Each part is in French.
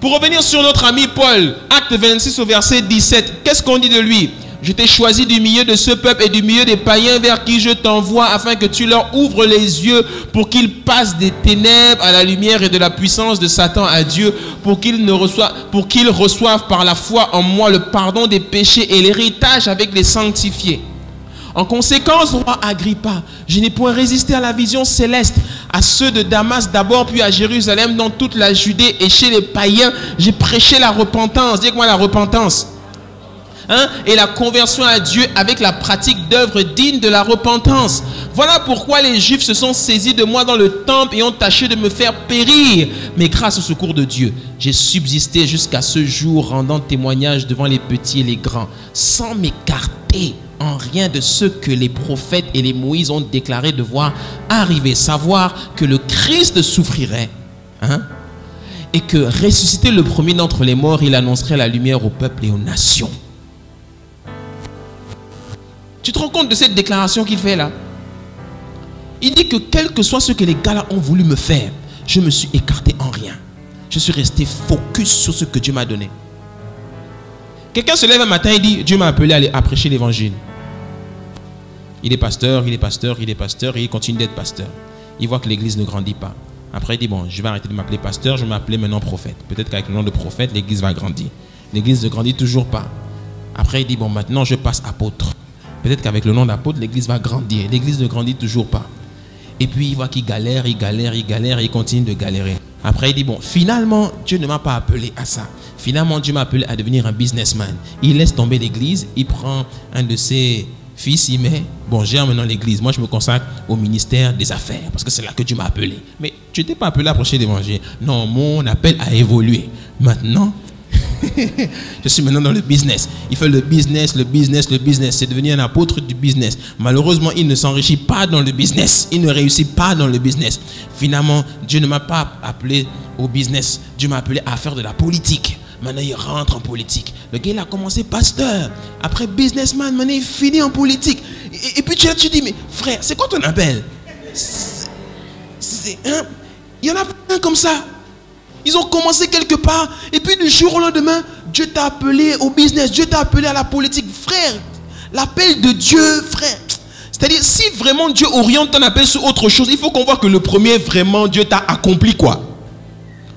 Pour revenir sur notre ami Paul, acte 26 au verset 17, qu'est-ce qu'on dit de lui? Je t'ai choisi du milieu de ce peuple et du milieu des païens vers qui je t'envoie afin que tu leur ouvres les yeux pour qu'ils passent des ténèbres à la lumière et de la puissance de Satan à Dieu, pour qu'ils reçoivent par la foi en moi le pardon des péchés et l'héritage avec les sanctifiés. En conséquence, roi Agrippa, je n'ai point résisté à la vision céleste, à ceux de Damas d'abord, puis à Jérusalem, dans toute la Judée et chez les païens, j'ai prêché la repentance. Dis-moi la repentance. Et la conversion à Dieu avec la pratique d'œuvres dignes de la repentance. Voilà pourquoi les Juifs se sont saisis de moi dans le temple et ont tâché de me faire périr. Mais grâce au secours de Dieu, j'ai subsisté jusqu'à ce jour, rendant témoignage devant les petits et les grands, sans m'écarter en rien de ce que les prophètes et les Moïse ont déclaré devoir arriver. Savoir que le Christ souffrirait, et que ressuscité le premier d'entre les morts, il annoncerait la lumière au peuple et aux nations. Tu te rends compte de cette déclaration qu'il fait là? Il dit que quel que soit ce que les gars là ont voulu me faire, je me suis écarté en rien. Je suis resté focus sur ce que Dieu m'a donné. Quelqu'un se lève un matin et dit, Dieu m'a appelé à prêcher l'évangile. Il est pasteur, il est pasteur, il est pasteur et il continue d'être pasteur. Il voit que l'église ne grandit pas. Après il dit, bon, je vais arrêter de m'appeler pasteur, je vais m'appeler maintenant prophète. Peut-être qu'avec le nom de prophète, l'église va grandir. L'église ne grandit toujours pas. Après il dit, bon, maintenant je passe apôtre. Peut-être qu'avec le nom d'apôtre, l'église va grandir. L'église ne grandit toujours pas. Et puis il voit qu'il galère, il galère, il galère et il continue de galérer. Après il dit, bon, finalement, Dieu ne m'a pas appelé à ça. Finalement, Dieu m'a appelé à devenir un businessman. Il laisse tomber l'église, il prend un de ses fils, il met, bon, gère maintenant l'église. Moi, je me consacre au ministère des affaires parce que c'est là que Dieu m'a appelé. Mais tu n'étais pas appelé à prêcher l'évangile. Non, mon appel a évolué. Maintenant, je suis maintenant dans le business. Il fait le business, le business, le business. C'est devenu un apôtre du business. Malheureusement, il ne s'enrichit pas dans le business. Il ne réussit pas dans le business. Finalement, Dieu ne m'a pas appelé au business. Dieu m'a appelé à faire de la politique. Maintenant, il rentre en politique. Le gars, il a commencé pasteur. Après, businessman. Maintenant, il finit en politique. Et puis, tu dis, mais frère, c'est quoi ton appel? Il y en a plein comme ça. Ils ont commencé quelque part. Et puis, du jour au lendemain, Dieu t'a appelé au business. Dieu t'a appelé à la politique. Frère, l'appel de Dieu, frère. C'est-à-dire, si vraiment Dieu oriente ton appel sur autre chose, il faut qu'on voit que le premier, vraiment, Dieu t'a accompli quoi.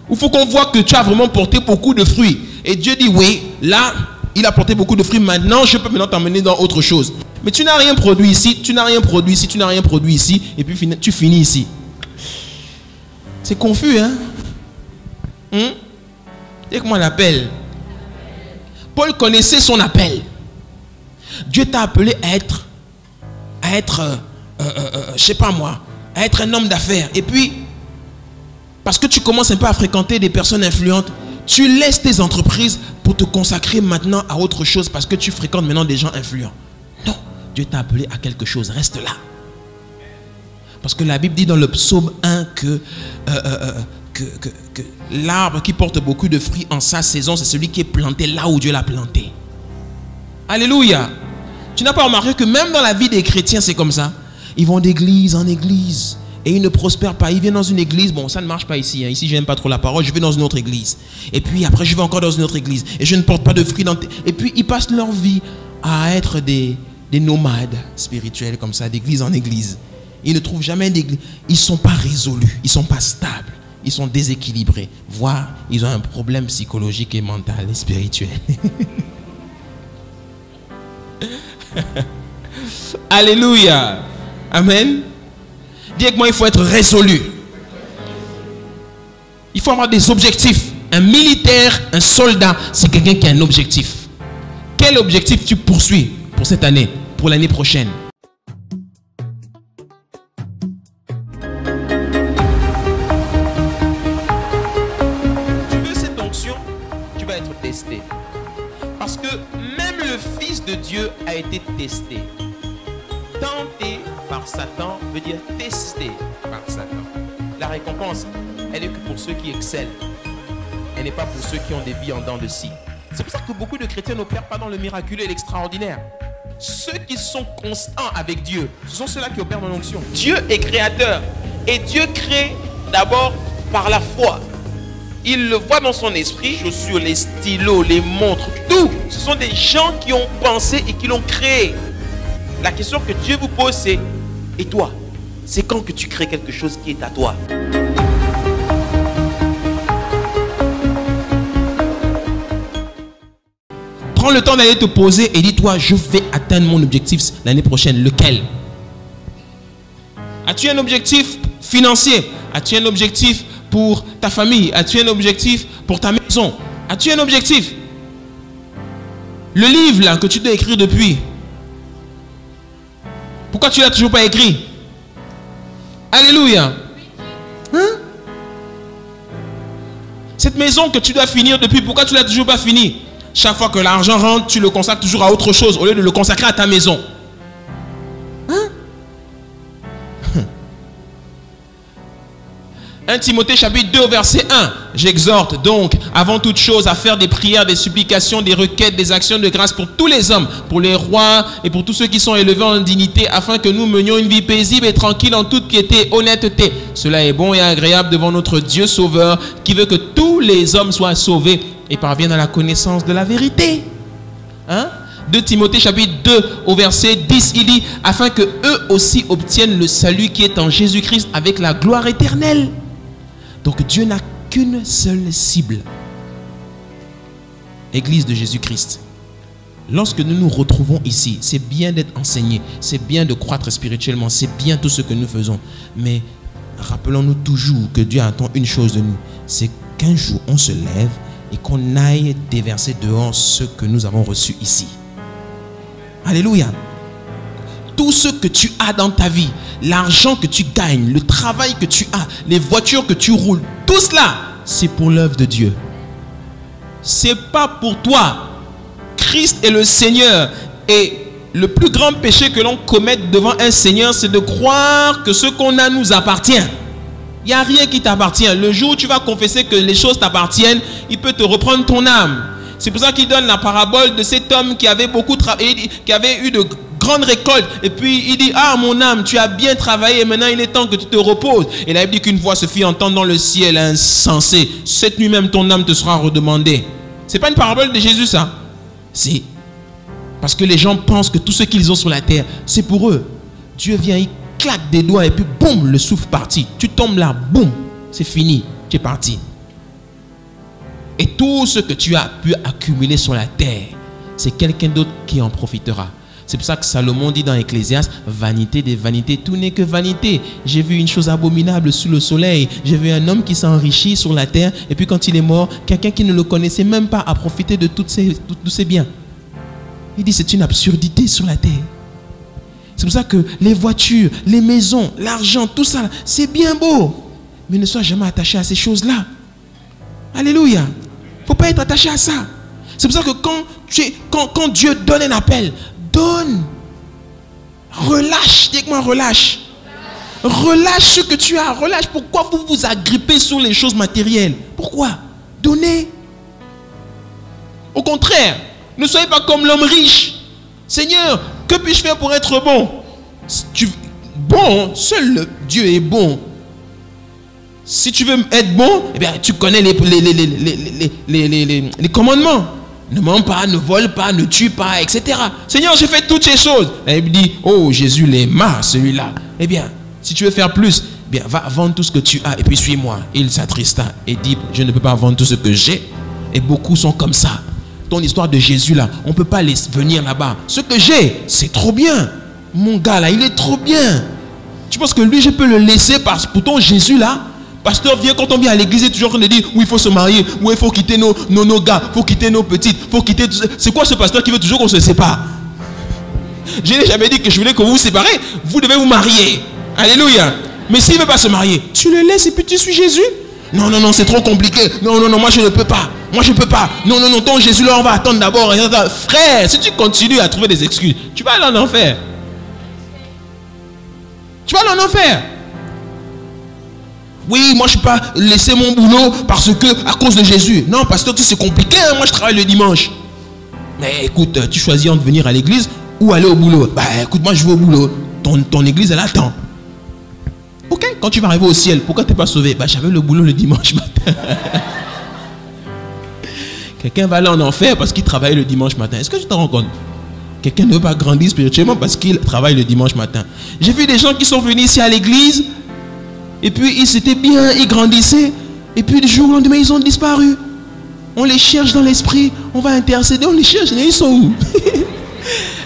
Il faut qu'on voit que tu as vraiment porté beaucoup de fruits. Et Dieu dit, oui, là, il a porté beaucoup de fruits. Maintenant, je peux maintenant t'emmener dans autre chose. Mais tu n'as rien produit ici, tu n'as rien produit ici, tu n'as rien produit ici. Et puis, tu finis ici. C'est confus, hein? C'est comment on l'appelle? Paul connaissait son appel. Dieu t'a appelé à être, je sais pas moi, à être un homme d'affaires. Et puis, parce que tu commences un peu à fréquenter des personnes influentes, tu laisses tes entreprises pour te consacrer maintenant à autre chose parce que tu fréquentes maintenant des gens influents. Non, Dieu t'a appelé à quelque chose. Reste là. Parce que la Bible dit dans le psaume 1 que l'arbre qui porte beaucoup de fruits en sa saison, c'est celui qui est planté là où Dieu l'a planté. Alléluia. Tu n'as pas remarqué que même dans la vie des chrétiens, c'est comme ça. Ils vont d'église en église et ils ne prospèrent pas. Ils viennent dans une église, bon, ça ne marche pas ici. Ici, je n'aime pas trop la parole, je vais dans une autre église. Et puis après, je vais encore dans une autre église et je ne porte pas de fruits dans... Et puis, ils passent leur vie à être des nomades spirituels comme ça, d'église en église. Ils ne trouvent jamais d'église. Ils ne sont pas résolus, ils ne sont pas stables. Ils sont déséquilibrés, voire ils ont un problème psychologique et mental et spirituel. Alléluia. Amen. Dis avec moi, il faut être résolu. Il faut avoir des objectifs. Un militaire, un soldat, c'est quelqu'un qui a un objectif. Quel objectif tu poursuis pour cette année, pour l'année prochaine? Parce que même le Fils de Dieu a été testé. Tenté par Satan veut dire testé par Satan. La récompense, elle est que pour ceux qui excellent. Elle n'est pas pour ceux qui ont des vies en dents de scie. C'est pour ça que beaucoup de chrétiens n'opèrent pas dans le miraculeux et l'extraordinaire. Ceux qui sont constants avec Dieu, ce sont ceux-là qui opèrent dans l'onction. Dieu est créateur. Et Dieu crée d'abord par la foi. Il le voit dans son esprit, les chaussures, les stylos, les montres, tout. Ce sont des gens qui ont pensé et qui l'ont créé. La question que Dieu vous pose, c'est: et toi? C'est quand que tu crées quelque chose qui est à toi? Prends le temps d'aller te poser et dis-toi: je vais atteindre mon objectif l'année prochaine. Lequel? As-tu un objectif financier? As-tu un objectif pour ta famille? As-tu un objectif pour ta maison? As-tu un objectif? Le livre là que tu dois écrire depuis, pourquoi tu ne l'as toujours pas écrit? Alléluia. Hein? Cette maison que tu dois finir depuis, pourquoi tu ne l'as toujours pas fini? Chaque fois que l'argent rentre, tu le consacres toujours à autre chose au lieu de le consacrer à ta maison. Hein? 1 Timothée chapitre 2 verset 1. J'exhorte donc avant toute chose à faire des prières, des supplications, des requêtes, des actions de grâce pour tous les hommes, pour les rois et pour tous ceux qui sont élevés en dignité, afin que nous menions une vie paisible et tranquille en toute piété et honnêteté. Cela est bon et agréable devant notre Dieu Sauveur, qui veut que tous les hommes soient sauvés et parviennent à la connaissance de la vérité. Hein? 2 Timothée chapitre 2 au verset 10, il dit: afin que eux aussi obtiennent le salut qui est en Jésus-Christ avec la gloire éternelle. Donc Dieu n'a qu'une seule cible: Église de Jésus-Christ. Lorsque nous nous retrouvons ici, c'est bien d'être enseigné, c'est bien de croître spirituellement, c'est bien tout ce que nous faisons. Mais rappelons-nous toujours que Dieu attend une chose de nous, c'est qu'un jour on se lève et qu'on aille déverser dehors ce que nous avons reçu ici. Alléluia. Tout ce que tu as dans ta vie, l'argent que tu gagnes, le travail que tu as, les voitures que tu roules, tout cela, c'est pour l'œuvre de Dieu. C'est pas pour toi. Christ est le Seigneur. Et le plus grand péché que l'on commette devant un Seigneur, c'est de croire que ce qu'on a nous appartient. Il n'y a rien qui t'appartient. Le jour où tu vas confesser que les choses t'appartiennent, il peut te reprendre ton âme. C'est pour ça qu'il donne la parabole de cet homme qui avait beaucoup travaillé, qui avait eu de grande récolte, et puis il dit: ah mon âme, tu as bien travaillé, maintenant il est temps que tu te reposes. Et la Bible dit qu'une voix se fit entendre dans le ciel, insensé: cette nuit même ton âme te sera redemandée. C'est pas une parabole de Jésus ça? C'est parce que les gens pensent que tout ce qu'ils ont sur la terre, c'est pour eux. Dieu vient, il claque des doigts et puis boum, le souffle parti. Tu tombes là, boum, c'est fini, tu es parti. Et tout ce que tu as pu accumuler sur la terre, c'est quelqu'un d'autre qui en profitera. C'est pour ça que Salomon dit dans Ecclésiaste: vanité des vanités, tout n'est que vanité. J'ai vu une chose abominable sous le soleil. J'ai vu un homme qui s'enrichit sur la terre, et puis quand il est mort, quelqu'un qui ne le connaissait même pas a profité de tous ses biens. Il dit: c'est une absurdité sur la terre. C'est pour ça que les voitures, les maisons, l'argent, tout ça, c'est bien beau. Mais ne sois jamais attaché à ces choses-là. Alléluia. Il ne faut pas être attaché à ça. C'est pour ça que quand Dieu donne un appel, donne. Relâche. Dis-moi, relâche. Relâche ce que tu as. Relâche. Pourquoi vous vous agrippez sur les choses matérielles? Pourquoi? Donnez. Au contraire, ne soyez pas comme l'homme riche. Seigneur, que puis-je faire pour être bon? Bon, seul Dieu est bon. Si tu veux être bon, eh bien, tu connais les commandements. Ne mens pas, ne vole pas, ne tue pas, etc. Seigneur, j'ai fait toutes ces choses. Et il dit: oh, Jésus l'aima, celui-là. Eh bien, si tu veux faire plus, eh bien, va vendre tout ce que tu as et puis suis-moi. Il s'attrista et dit: je ne peux pas vendre tout ce que j'ai. Et beaucoup sont comme ça. Ton histoire de Jésus là, on ne peut pas venir là-bas. Ce que j'ai, c'est trop bien. Mon gars là, il est trop bien. Tu penses que lui, je peux le laisser pour ton Jésus là? Pasteur vient, quand on vient à l'église, il est toujours en train de dire: oui, il faut se marier, oui, il faut quitter nos gars, il faut quitter nos petites, il faut quitter... C'est quoi ce pasteur qui veut toujours qu'on se sépare? Je n'ai jamais dit que je voulais que vous vous séparez. Vous devez vous marier. Alléluia. Mais s'il ne veut pas se marier, tu le laisses et puis tu suis Jésus. Non, non, non, c'est trop compliqué. Non, non, non, moi je ne peux pas. Moi je ne peux pas. Non, non, non, ton Jésus là, on va attendre d'abord. Frère, si tu continues à trouver des excuses, tu vas aller en enfer. Tu vas aller en enfer. Oui, moi je ne peux pas laisser mon boulot parce que, à cause de Jésus. Non, pasteur, c'est compliqué, hein? Moi je travaille le dimanche. Mais écoute, tu choisis entre venir à l'église ou aller au boulot. Bah écoute, moi je vais au boulot. Ton église, elle attend. Ok, quand tu vas arriver au ciel, pourquoi tu n'es pas sauvé? Bah j'avais le boulot le dimanche matin. Quelqu'un va aller en enfer parce qu'il travaille le dimanche matin. Est-ce que tu te rends compte? Quelqu'un ne veut pas grandir spirituellement parce qu'il travaille le dimanche matin. J'ai vu des gens qui sont venus ici à l'église et puis ils étaient bien, ils grandissaient et puis du jour au lendemain ils ont disparu. On les cherche dans l'esprit, on va intercéder, on les cherche, mais ils sont où?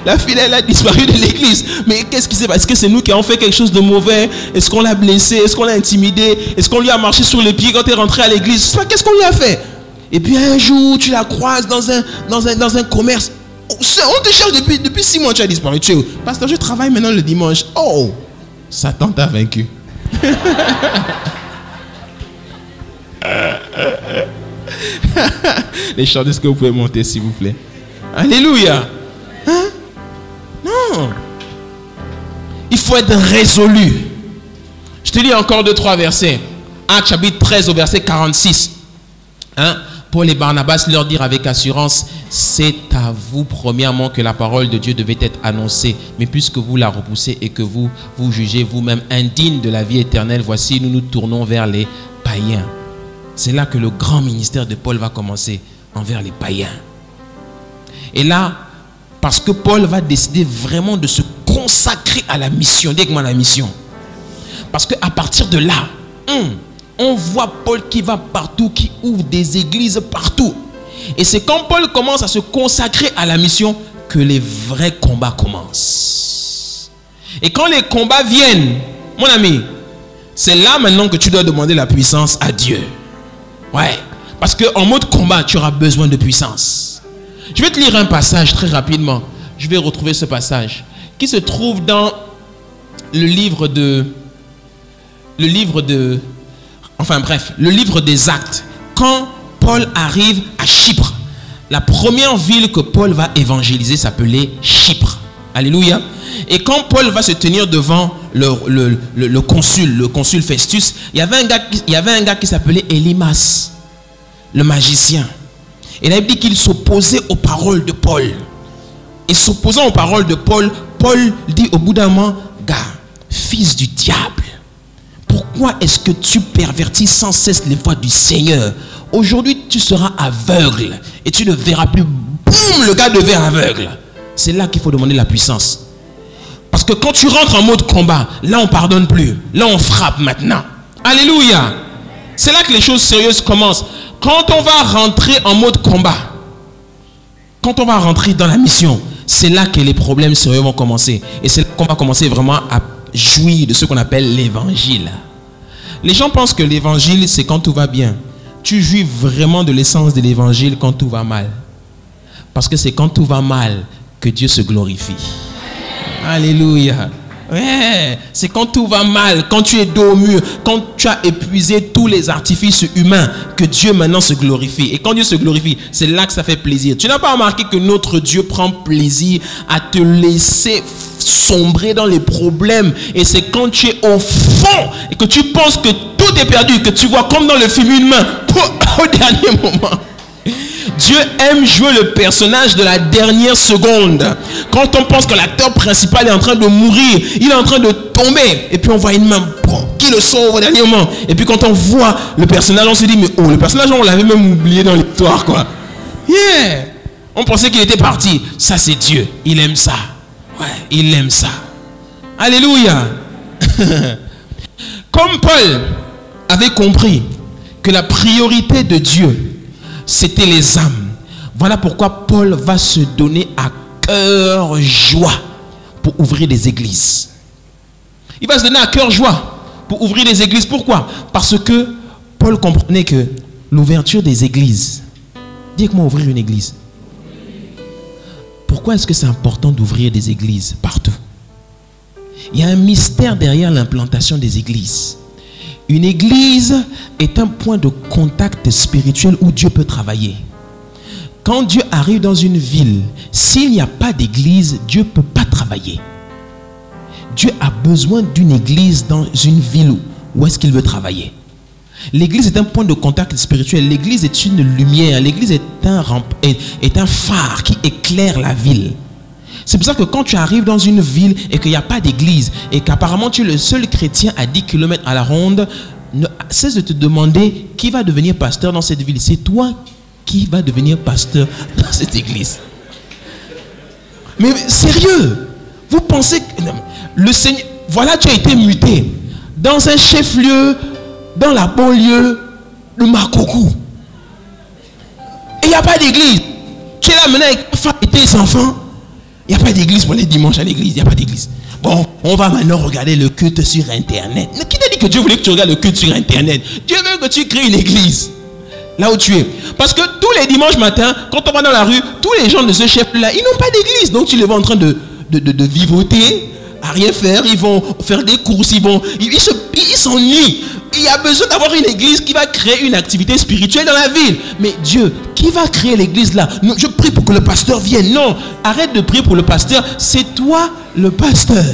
La fille elle a disparu de l'église. Mais qu'est-ce qui s'est passé? Est-ce que c'est nous qui avons fait quelque chose de mauvais? Est-ce qu'on l'a blessé? Est-ce qu'on l'a intimidé? Est-ce qu'on lui a marché sur les pieds quand elle est rentrée à l'église? Je sais pas, qu'est-ce qu'on lui a fait? Et puis un jour tu la croises dans un commerce. On te cherche depuis 6 mois, tu as disparu. Tu es où? Pasteur, je travaille maintenant le dimanche. Oh, Satan t'a vaincu. Les chants, est-ce que vous pouvez monter s'il vous plaît? Alléluia. Hein? Non. Il faut être résolu. Je te lis encore 2-3 versets. Actes chapitre 13 au verset 46. Hein? Paul et Barnabas leur dirent avec assurance: c'est à vous premièrement que la parole de Dieu devait être annoncée, mais puisque vous la repoussez et que vous vous jugez vous-même indigne de la vie éternelle, voici nous nous tournons vers les païens. C'est là que le grand ministère de Paul va commencer, envers les païens. Et là, parce que Paul va décider vraiment de se consacrer à la mission. Dis-moi la mission. Parce qu'à partir de là, on voit Paul qui va partout, qui ouvre des églises partout. Et c'est quand Paul commence à se consacrer à la mission que les vrais combats commencent. Et quand les combats viennent, mon ami, c'est là maintenant que tu dois demander la puissance à Dieu. Ouais, parce qu'en mode combat, tu auras besoin de puissance. Je vais te lire un passage très rapidement. Je vais retrouver ce passage qui se trouve dans le livre des Actes. Quand Paul arrive à Chypre, la première ville que Paul va évangéliser s'appelait Chypre. Alléluia. Et quand Paul va se tenir devant le consul Festus, il y avait un gars qui s'appelait Élymas, le magicien. Et là, il dit qu'il s'opposait aux paroles de Paul. Et s'opposant aux paroles de Paul, Paul dit au bout d'un moment: gars, fils du diable, pourquoi est-ce que tu pervertis sans cesse les voies du Seigneur? Aujourd'hui, tu seras aveugle et tu ne verras plus. Boum, le gars devient aveugle. C'est là qu'il faut demander la puissance. Parce que quand tu rentres en mode combat, là on pardonne plus. Là on frappe maintenant. Alléluia. C'est là que les choses sérieuses commencent. Quand on va rentrer en mode combat, quand on va rentrer dans la mission, c'est là que les problèmes sérieux vont commencer. Et c'est là qu'on va commencer vraiment à jouir de ce qu'on appelle l'évangile. Les gens pensent que l'évangile c'est quand tout va bien. Tu jouis vraiment de l'essence de l'évangile quand tout va mal. Parce que c'est quand tout va mal que Dieu se glorifie. Alléluia. Ouais, c'est quand tout va mal, quand tu es dos au mur, quand tu as épuisé tous les artifices humains que Dieu maintenant se glorifie. Et quand Dieu se glorifie, c'est là que ça fait plaisir. Tu n'as pas remarqué que notre Dieu prend plaisir à te laisser sombrer dans les problèmes. Et c'est quand tu es au fond et que tu penses que tout est perdu, que tu vois comme dans le film une main au dernier moment. Dieu aime jouer le personnage de la dernière seconde. Quand on pense que l'acteur principal est en train de mourir, il est en train de tomber, et puis on voit une main qui le sauve au dernier moment. Et puis quand on voit le personnage, on se dit mais oh, le personnage on l'avait même oublié dans l'histoire quoi. Yeah. On pensait qu'il était parti. Ça c'est Dieu, il aime ça. Ouais, il aime ça. Alléluia. Comme Paul avait compris que la priorité de Dieu c'était les âmes. Voilà pourquoi Paul va se donner à cœur joie pour ouvrir des églises. Il va se donner à cœur joie pour ouvrir des églises. Pourquoi? Parce que Paul comprenait que l'ouverture des églises, dis-moi ouvrir une église. Pourquoi est-ce que c'est important d'ouvrir des églises partout? Il y a un mystère derrière l'implantation des églises. Une église est un point de contact spirituel où Dieu peut travailler. Quand Dieu arrive dans une ville, s'il n'y a pas d'église, Dieu ne peut pas travailler. Dieu a besoin d'une église dans une ville où est-ce qu'il veut travailler. L'église est un point de contact spirituel. L'église est une lumière. L'église est un phare qui éclaire la ville. C'est pour ça que quand tu arrives dans une ville et qu'il n'y a pas d'église et qu'apparemment tu es le seul chrétien à 10 km à la ronde, ne cesse de te demander qui va devenir pasteur dans cette ville. C'est toi qui va devenir pasteur dans cette église. Mais sérieux, vous pensez que le Seigneur, voilà, tu as été muté dans un chef-lieu, dans la banlieue de Makoko. Et il n'y a pas d'église. Tu es là maintenant avec ta femme et tes enfants. Il n'y a pas d'église pour les dimanches à l'église. Il n'y a pas d'église. Bon, on va maintenant regarder le culte sur Internet. Mais qui t'a dit que Dieu voulait que tu regardes le culte sur Internet? Dieu veut que tu crées une église là où tu es. Parce que tous les dimanches matins, quand on va dans la rue, tous les gens de ce chef-là, ils n'ont pas d'église. Donc tu les vois en train de vivoter, à rien faire. Ils vont faire des courses, ils s'ennuient. Il y a besoin d'avoir une église qui va créer une activité spirituelle dans la ville. Mais Dieu, qui va créer l'église là? Non, je prie pour que le pasteur vienne. Non, arrête de prier pour le pasteur. C'est toi le pasteur.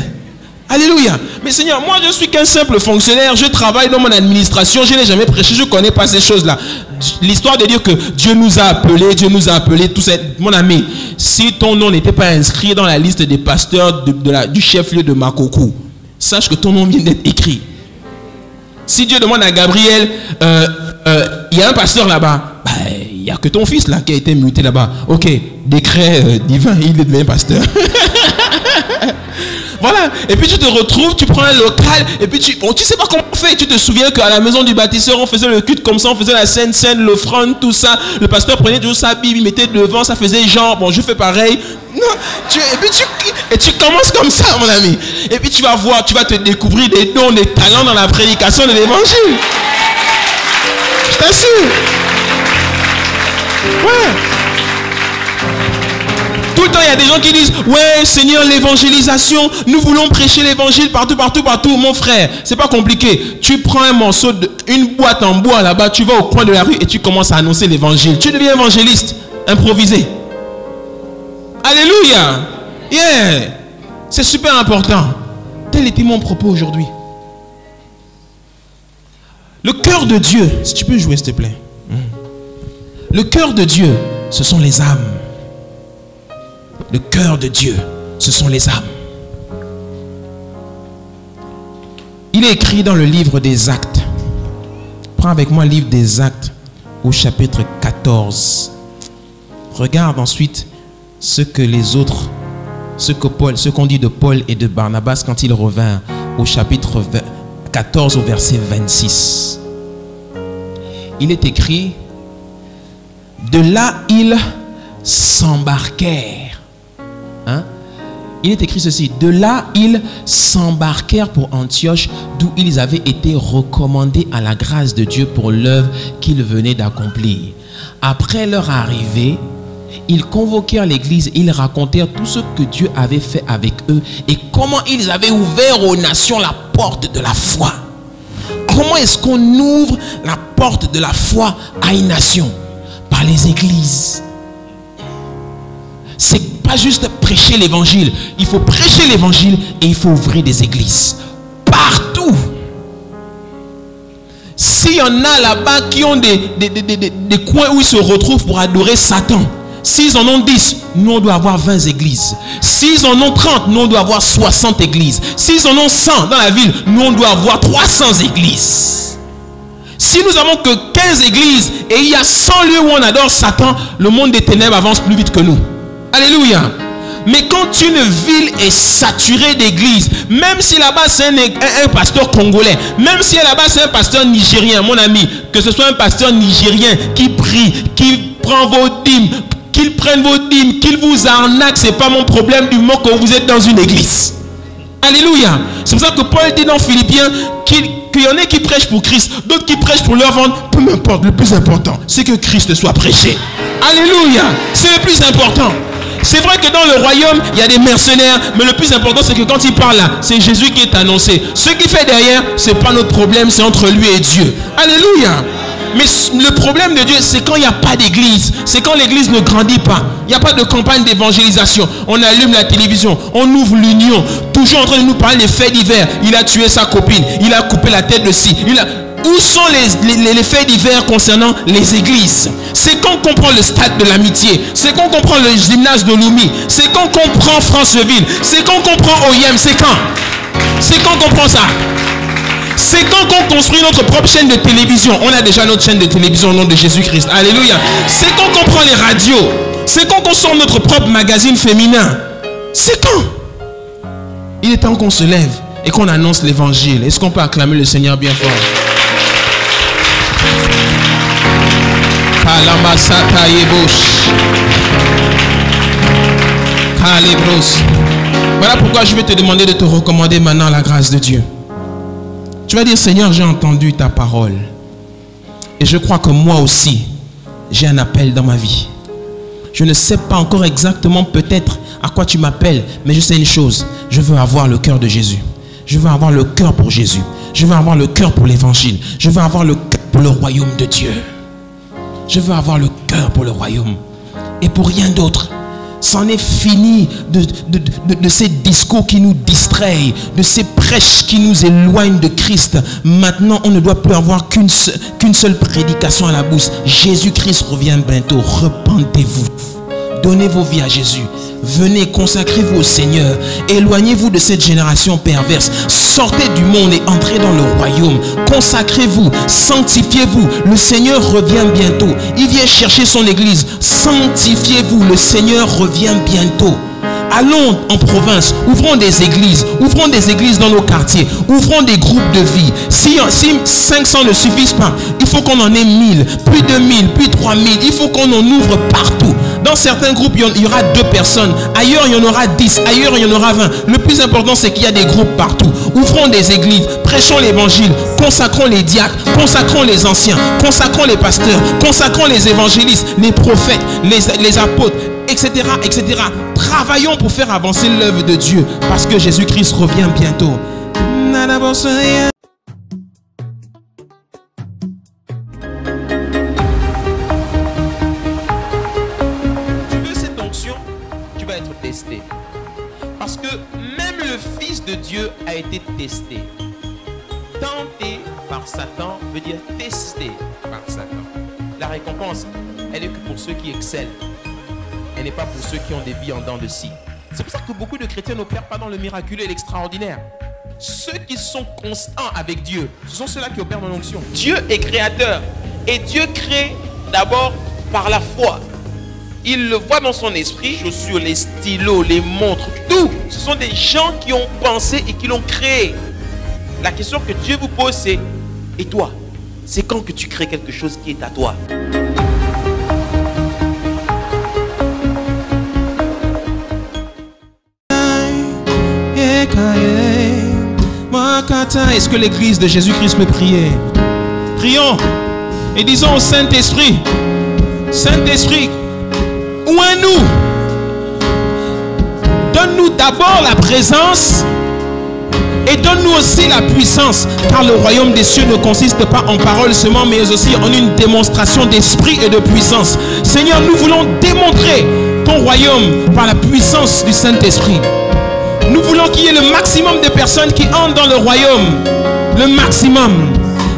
Alléluia. Mais Seigneur, moi je suis qu'un simple fonctionnaire. Je travaille dans mon administration. Je n'ai jamais prêché. Je ne connais pas ces choses là. L'histoire de dire que Dieu nous a appelés, tout ça. Mon ami, si ton nom n'était pas inscrit dans la liste des pasteurs du chef-lieu de Makoko, sache que ton nom vient d'être écrit. Si Dieu demande à Gabriel, il y a un pasteur là-bas, bah, il n'y a que ton fils là qui a été muté là-bas. Ok, décret divin, il devient pasteur. Voilà, et puis tu te retrouves, tu prends un local, et puis tu sais pas comment on fait. Tu te souviens qu'à la maison du bâtisseur, on faisait le culte comme ça, on faisait la scène, l'offrande, tout ça. Le pasteur prenait toujours sa Bible, il mettait devant, ça faisait genre, bon, je fais pareil. Non, et tu commences comme ça, mon ami. Et puis tu vas voir, tu vas te découvrir des dons, des talents dans la prédication de l'évangile. Je t'assure. Ouais. Tout le temps, il y a des gens qui disent, ouais, Seigneur, l'évangélisation, nous voulons prêcher l'évangile partout. Mon frère, c'est pas compliqué. Tu prends un morceau, une boîte en bois là-bas, tu vas au coin de la rue et tu commences à annoncer l'évangile. Tu deviens évangéliste, improvisé. Alléluia. Yeah. C'est super important. Tel était mon propos aujourd'hui. Le cœur de Dieu, si tu peux jouer s'il te plaît. Le cœur de Dieu, ce sont les âmes. Le cœur de Dieu, ce sont les âmes. Il est écrit dans le livre des Actes. Prends avec moi le livre des Actes au chapitre 14. Regarde ensuite ce qu'on dit de Paul et de Barnabas quand ils revinrent au chapitre 14 au verset 26. Il est écrit, de là ils s'embarquèrent. Hein? Il est écrit ceci, de là ils s'embarquèrent pour Antioche, d'où ils avaient été recommandés à la grâce de Dieu pour l'œuvre qu'ils venaient d'accomplir. Après leur arrivée, ils convoquèrent l'église, ils racontèrent tout ce que Dieu avait fait avec eux et comment ils avaient ouvert aux nations la porte de la foi. Comment est-ce qu'on ouvre la porte de la foi à une nation? Par les églises. C'est pas juste prêcher l'évangile. Il faut prêcher l'évangile et il faut ouvrir des églises. Partout. S'il y en a là-bas qui ont des coins où ils se retrouvent pour adorer Satan, s'ils en ont 10, nous on doit avoir 20 églises. S'ils en ont 30, nous on doit avoir 60 églises. S'ils en ont 100 dans la ville, nous on doit avoir 300 églises. Si nous avons que 15 églises et il y a 100 lieux où on adore Satan, le monde des ténèbres avance plus vite que nous. Alléluia. Mais quand une ville est saturée d'églises, même si là-bas c'est un pasteur congolais, même si là-bas c'est un pasteur nigérien, mon ami, que ce soit un pasteur nigérien qui prie, qui prend vos dîmes, qu'il prenne vos dîmes, qu'il vous arnaque, c'est pas mon problème du moment que vous êtes dans une église. Alléluia. C'est pour ça que Paul dit dans Philippiens qu'il y en a qui prêchent pour Christ, d'autres qui prêchent pour leur vendre. Peu m'importe, le plus important, c'est que Christ soit prêché. Alléluia. C'est le plus important. C'est vrai que dans le royaume, il y a des mercenaires, mais le plus important, c'est que quand il parle là, c'est Jésus qui est annoncé. Ce qu'il fait derrière, c'est pas notre problème, c'est entre lui et Dieu. Alléluia. Mais le problème de Dieu, c'est quand il n'y a pas d'église. C'est quand l'église ne grandit pas. Il n'y a pas de campagne d'évangélisation. On allume la télévision, on ouvre l'union, toujours en train de nous parler des faits divers. Il a tué sa copine, il a coupé la tête de ci. Où sont les faits divers concernant les églises? C'est quand on comprend le stade de l'amitié. C'est quand on comprend le gymnase de Lumi. C'est quand on comprend Franceville. C'est quand on comprend OIM. C'est quand on comprend ça. C'est quand on construit notre propre chaîne de télévision. On a déjà notre chaîne de télévision au nom de Jésus-Christ. Alléluia. C'est quand on prend les radios. C'est quand on sort notre propre magazine féminin. C'est quand? Il est temps qu'on se lève et qu'on annonce l'évangile. Est-ce qu'on peut acclamer le Seigneur bien fort? Voilà pourquoi je vais te demander de te recommander maintenant la grâce de Dieu. Tu vas dire, Seigneur, j'ai entendu ta parole. Et je crois que moi aussi, j'ai un appel dans ma vie. Je ne sais pas encore exactement peut-être à quoi tu m'appelles, mais je sais une chose. Je veux avoir le cœur de Jésus. Je veux avoir le cœur pour Jésus. Je veux avoir le cœur pour l'évangile. Je veux avoir le cœur pour le royaume de Dieu. Je veux avoir le cœur pour le royaume. Et pour rien d'autre. C'en est fini de ces discours qui nous distraient, de ces prêches qui nous éloignent de Christ. Maintenant, on ne doit plus avoir qu'une seule prédication à la bouche. Jésus-Christ revient bientôt. Repentez-vous. Donnez vos vies à Jésus. Venez, consacrez-vous au Seigneur. Éloignez-vous de cette génération perverse. Sortez du monde et entrez dans le royaume. Consacrez-vous, sanctifiez-vous. Le Seigneur revient bientôt. Il vient chercher son église. Sanctifiez-vous. Le Seigneur revient bientôt. Allons en province, ouvrons des églises dans nos quartiers, ouvrons des groupes de vie. Si 500 ne suffisent pas, il faut qu'on en ait 1000, puis 2000, puis 3000. Il faut qu'on en ouvre partout. Dans certains groupes, il y aura 2 personnes. Ailleurs, il y en aura 10. Ailleurs, il y en aura 20. Le plus important, c'est qu'il y a des groupes partout. Ouvrons des églises, prêchons l'évangile, consacrons les diacres, consacrons les anciens, consacrons les pasteurs, consacrons les évangélistes, les prophètes, les apôtres, etc., etc. Travaillons pour faire avancer l'œuvre de Dieu parce que Jésus-Christ revient bientôt. Tu veux cette onction, tu vas être testé. Parce que même le Fils de Dieu a été testé. Tenté par Satan veut dire testé par Satan. La récompense, elle est que pour ceux qui excellent. Elle n'est pas pour ceux qui ont des vies en dents de scie. C'est pour ça que beaucoup de chrétiens n'opèrent pas dans le miraculeux et l'extraordinaire. Ceux qui sont constants avec Dieu, ce sont ceux-là qui opèrent dans l'onction. Dieu est créateur. Et Dieu crée d'abord par la foi. Il le voit dans son esprit, les chaussures, les stylos, les montres, tout. Ce sont des gens qui ont pensé et qui l'ont créé. La question que Dieu vous pose, c'est: et toi? C'est quand que tu crées quelque chose qui est à toi? Est-ce que l'église de Jésus-Christ peut prier? Prions et disons au Saint-Esprit: Saint-Esprit, où es-nous? Donne-nous d'abord la présence et donne-nous aussi la puissance, car le royaume des cieux ne consiste pas en paroles seulement, mais aussi en une démonstration d'esprit et de puissance. Seigneur, nous voulons démontrer ton royaume par la puissance du Saint-Esprit. Nous voulons qu'il y ait le maximum de personnes qui entrent dans le royaume. Le maximum.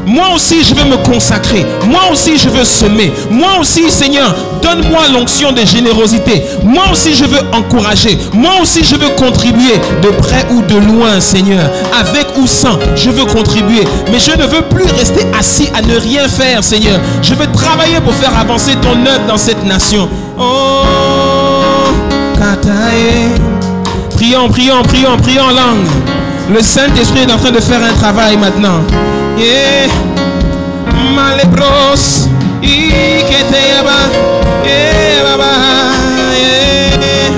Moi aussi, je veux me consacrer. Moi aussi, je veux semer. Moi aussi, Seigneur, donne-moi l'onction de générosité. Moi aussi, je veux encourager. Moi aussi, je veux contribuer de près ou de loin, Seigneur. Avec ou sans, je veux contribuer. Mais je ne veux plus rester assis à ne rien faire, Seigneur. Je veux travailler pour faire avancer ton œuvre dans cette nation. Oh, Katae. Prions, prions, prions, prions en langue. Le Saint-Esprit est en train de faire un travail maintenant. Yeah. Malebros. Iketeyaba. Yeah, baba. Yeah.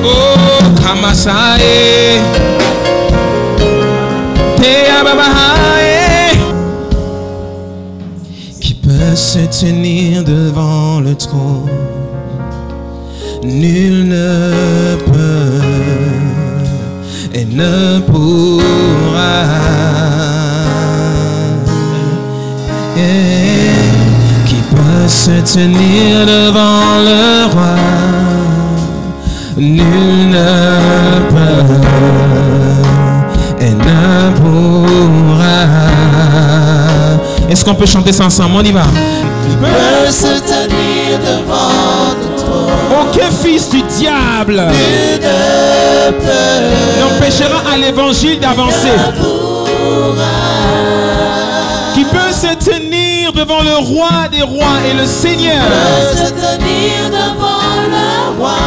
Oh, Kamasae. Teyababa. Qui peut se tenir devant le trône? Nul ne peut et ne pourra. Qui peut se tenir devant le roi? Nul ne peut et ne pourra. Est-ce qu'on peut chanter ça ensemble? On y va. Qui peut se tenir devant le trône? Aucun fils du diable n'empêchera à l'évangile d'avancer. Qui peut se tenir devant le roi des rois et le Seigneur. Peut se tenir devant le roi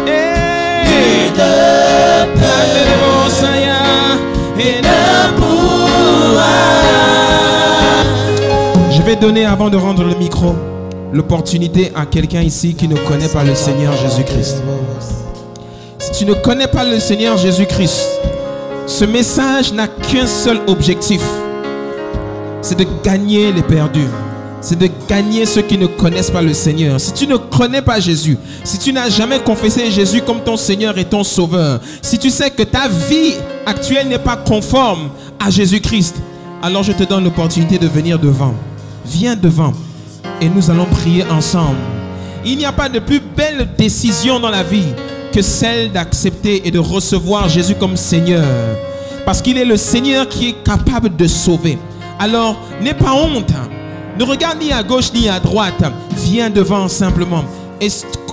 et de peur et ne pourra. Je vais donner, avant de rendre le micro, l'opportunité à quelqu'un ici qui ne connaît pas le Seigneur Jésus-Christ. Si tu ne connais pas le Seigneur Jésus-Christ, ce message n'a qu'un seul objectif. C'est de gagner les perdus. C'est de gagner ceux qui ne connaissent pas le Seigneur. Si tu ne connais pas Jésus, si tu n'as jamais confessé Jésus comme ton Seigneur et ton Sauveur, si tu sais que ta vie actuelle n'est pas conforme à Jésus-Christ, alors je te donne l'opportunité de venir devant. Viens devant et nous allons prier ensemble. Il n'y a pas de plus belle décision dans la vie que celle d'accepter et de recevoir Jésus comme Seigneur. Parce qu'il est le Seigneur qui est capable de sauver. Alors, n'aie pas honte. Ne regarde ni à gauche ni à droite. Viens devant simplement et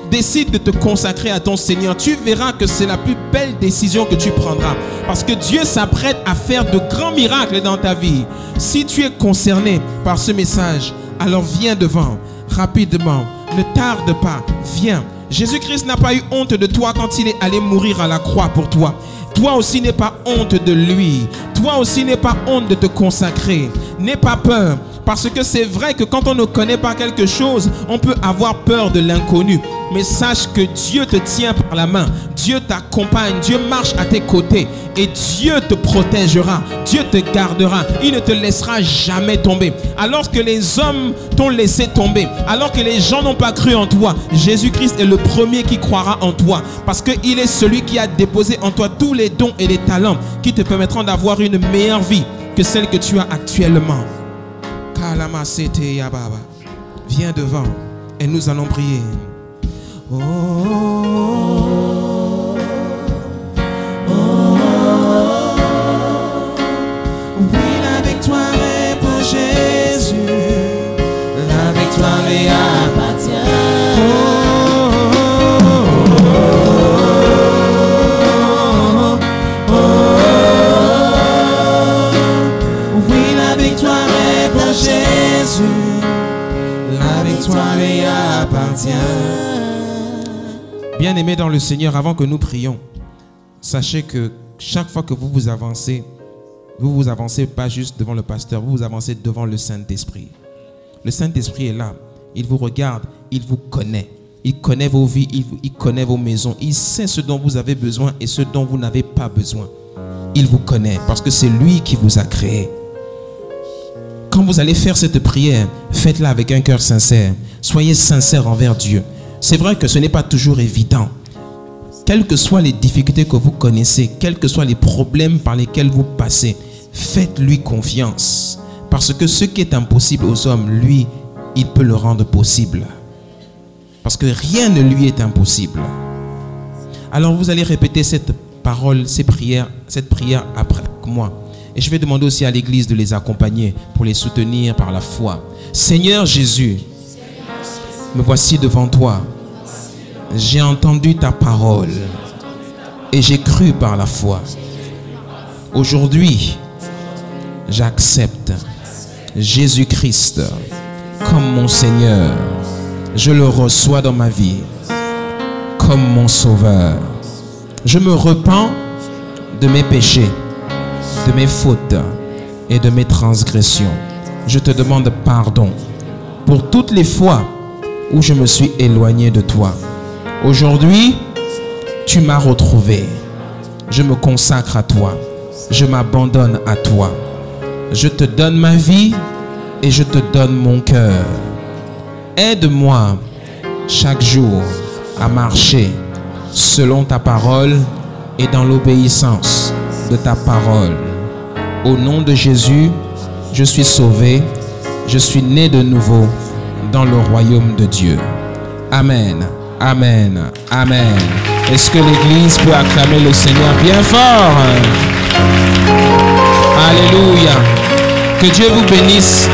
décide de te consacrer à ton Seigneur. Tu verras que c'est la plus belle décision que tu prendras. Parce que Dieu s'apprête à faire de grands miracles dans ta vie. Si tu es concerné par ce message, alors viens devant rapidement. Ne tarde pas. Viens. Jésus-Christ n'a pas eu honte de toi quand il est allé mourir à la croix pour toi. Toi aussi n'aie pas honte de lui. Toi aussi n'aie pas honte de te consacrer. N'aie pas peur. Parce que c'est vrai que quand on ne connaît pas quelque chose, on peut avoir peur de l'inconnu. Mais sache que Dieu te tient par la main. Dieu t'accompagne. Dieu marche à tes côtés. Et Dieu te protégera. Dieu te gardera. Il ne te laissera jamais tomber. Alors que les hommes t'ont laissé tomber, alors que les gens n'ont pas cru en toi, Jésus-Christ est le premier qui croira en toi. Parce qu'il est celui qui a déposé en toi tous les dons et les talents qui te permettront d'avoir une meilleure vie que celle que tu as actuellement. Viens devant et nous allons prier. Oh, oh, oh. Oui, la victoire est pour Jésus. La victoire lui appartient. Jésus, la victoire lui appartient. Bien-aimés dans le Seigneur, avant que nous prions, sachez que chaque fois que vous vous avancez pas juste devant le pasteur, vous avancez devant le Saint-Esprit. Le Saint-Esprit est là, il vous regarde, il vous connaît. Il connaît vos vies, il connaît vos maisons. Il sait ce dont vous avez besoin et ce dont vous n'avez pas besoin. Il vous connaît parce que c'est lui qui vous a créé. Quand vous allez faire cette prière, faites-la avec un cœur sincère. Soyez sincère envers Dieu. C'est vrai que ce n'est pas toujours évident. Quelles que soient les difficultés que vous connaissez, quels que soient les problèmes par lesquels vous passez, faites-lui confiance. Parce que ce qui est impossible aux hommes, lui, il peut le rendre possible. Parce que rien ne lui est impossible. Alors vous allez répéter cette parole, cette prière après moi. Et je vais demander aussi à l'église de les accompagner pour les soutenir par la foi. Seigneur Jésus, me voici devant toi. J'ai entendu ta parole et j'ai cru par la foi. Aujourd'hui, j'accepte Jésus-Christ comme mon Seigneur. Je le reçois dans ma vie comme mon Sauveur. Je me repens de mes péchés, de mes fautes et de mes transgressions. Je te demande pardon pour toutes les fois où je me suis éloigné de toi. Aujourd'hui, tu m'as retrouvé. Je me consacre à toi. Je m'abandonne à toi. Je te donne ma vie et je te donne mon cœur. Aide-moi chaque jour à marcher selon ta parole et dans l'obéissance de ta parole. Au nom de Jésus, je suis sauvé, je suis né de nouveau dans le royaume de Dieu. Amen, amen, amen. Est-ce que l'église peut acclamer le Seigneur bien fort? Alléluia. Que Dieu vous bénisse.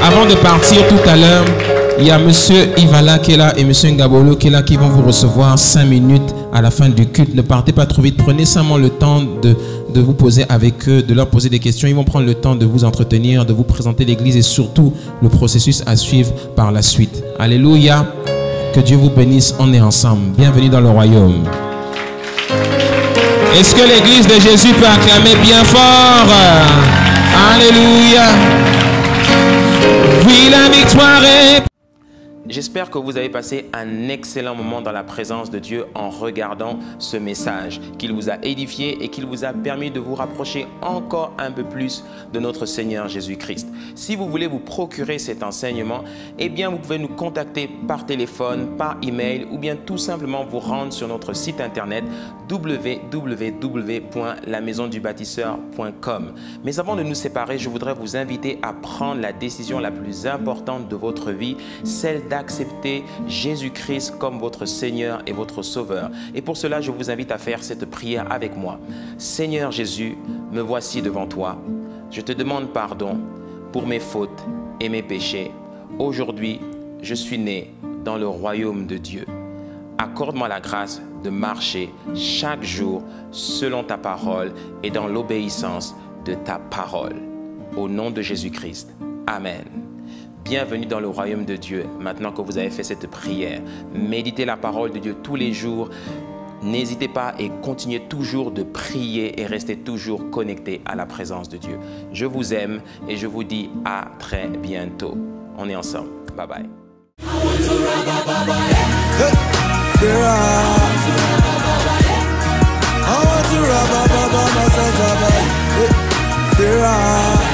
Avant de partir tout à l'heure, il y a monsieur Ivala qui est là et monsieur Ngabolo qui est là qui vont vous recevoir 5 minutes à la fin du culte. Ne partez pas trop vite. Prenez seulement le temps de vous poser avec eux, de leur poser des questions. Ils vont prendre le temps de vous entretenir, de vous présenter l'église et surtout le processus à suivre par la suite. Alléluia. Que Dieu vous bénisse. On est ensemble. Bienvenue dans le royaume. Est-ce que l'église de Jésus peut acclamer bien fort? Alléluia. Oui, la victoire est... J'espère que vous avez passé un excellent moment dans la présence de Dieu en regardant ce message, qu'il vous a édifié et qu'il vous a permis de vous rapprocher encore un peu plus de notre Seigneur Jésus-Christ. Si vous voulez vous procurer cet enseignement, eh bien vous pouvez nous contacter par téléphone, par email ou bien tout simplement vous rendre sur notre site internet www.lamaisondubâtisseur.com. Mais avant de nous séparer, je voudrais vous inviter à prendre la décision la plus importante de votre vie, celle d'accepter Jésus-Christ comme votre Seigneur et votre Sauveur. Et pour cela, je vous invite à faire cette prière avec moi. Seigneur Jésus, me voici devant toi. Je te demande pardon pour mes fautes et mes péchés. Aujourd'hui, je suis né dans le royaume de Dieu. Accorde-moi la grâce de marcher chaque jour selon ta parole et dans l'obéissance de ta parole. Au nom de Jésus-Christ. Amen. Bienvenue dans le royaume de Dieu. Maintenant que vous avez fait cette prière, méditez la parole de Dieu tous les jours. N'hésitez pas et continuez toujours de prier et restez toujours connectés à la présence de Dieu. Je vous aime et je vous dis à très bientôt. On est ensemble. Bye bye. I want to